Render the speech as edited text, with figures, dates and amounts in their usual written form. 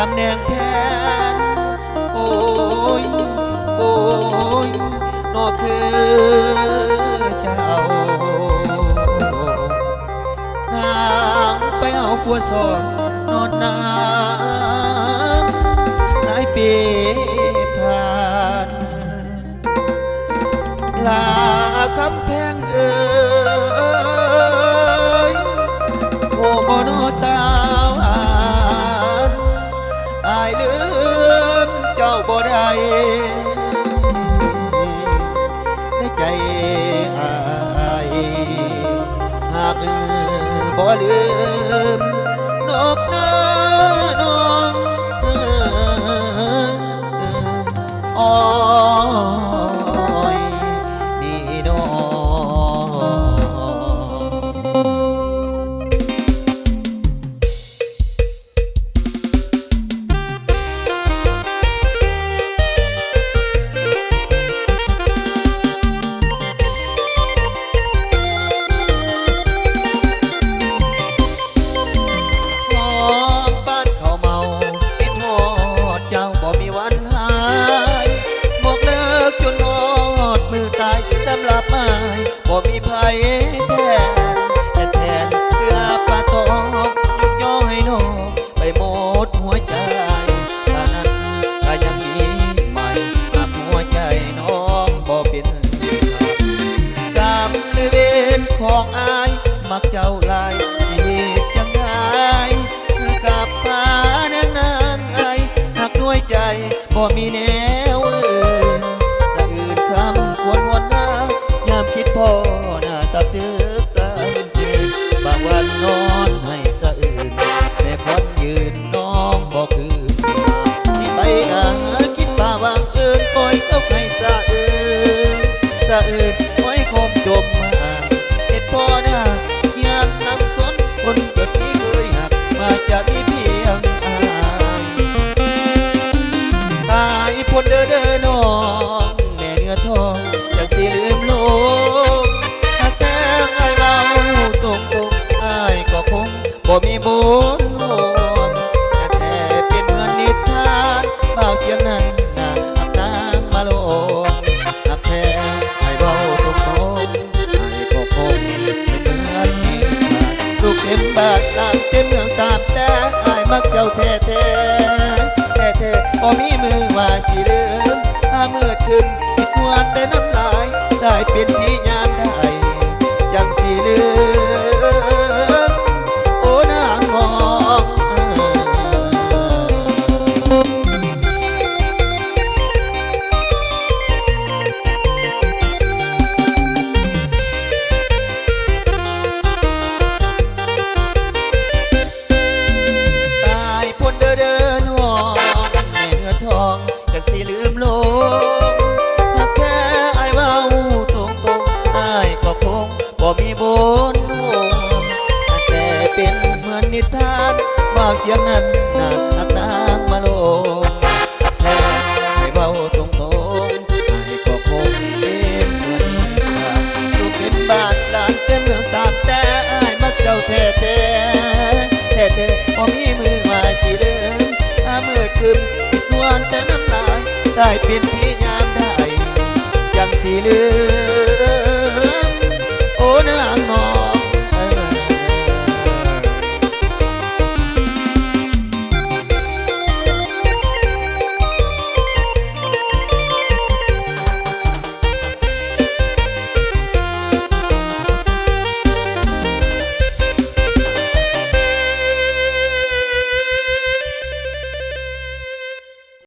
ำแหน่งแทนโอ้ยโอ้ยนอคือเจ้านางไปเอาผัวสอนนอนน้ำหลายปีผ่านลาคำแพงเอ่ยโอ้บ่นอตาวานอายลืมเจ้าบ่ได้ในใจอายหากบ่ลืมนกน้าน้องอ้อยนี่น้องบ่มีไผแทนแทนเพื่อปาทองยกย่อให้น้องไปหมดหัวใจตอนนั้นก็ยังมีใหม่หากหัวใจน้องบ่เป็นกรรมหรือเวรของอายมักเจ้าลายชีวิตจังไงเมื่อกลับพานางไอหักด้วยใจบ่มีแนวสะอื่นคำควรวนหน้ายามคิดพ่อหน้าตับตึกตาตื่นบางวันนอนให้สะอื่นแม่ควันยืนน้องบอกคือที่ไปนาคิดป่าวางเอินปล่อยเข้าให้สะอื่นสะอื่นปล่อยคมจมมาเห็ดพ่อหน้ายามน้ำก้นคนเกิดที่เคยหักมาจะมีเพียงอายพ้นเด้อน้องแม่เนื้อทองจากสิลืมโลกหากแต่อายเบาตรงอายก็คงบ่มีบุญรวมแต่เป็นเหมือนนิทานบ่าวเทียมนั้นน่ะอับน้ำมาโลกหากแต่อายเบาตรงอายก็คงเป็นเหมือนนิทานลูกเต็มบ้านลานเต็มเมืองตามแต่อายมักเจ้าแท้บ่มีมือว่าสิลืมมืดขึ้นคิดทวนแต่น้ำลายได้เป็นพี่ยามได้ยังสิลืมโอ้นางมองตายพ้นเดินหองแม่เนื้อทองยังสิลืมโลกหากแค่อายเว้าตรงอายก็คงบ่มีบุญรวมแต่เป็นเหมือนนิทานบ่าวเทียมนั้นน่ะหักนางมาโลกแค่อายเว้าตรงอายก็คงเป็นเหมือนนิทานลูกเต็มบ้านหลานเต็มเมืองตามแต่อายมักเจ้าแท้บ่มีมือมาสิลืมมืดคืนคิดทวนแต่น้ำลายได้เป็นพี่ยามได้ยังสิลืม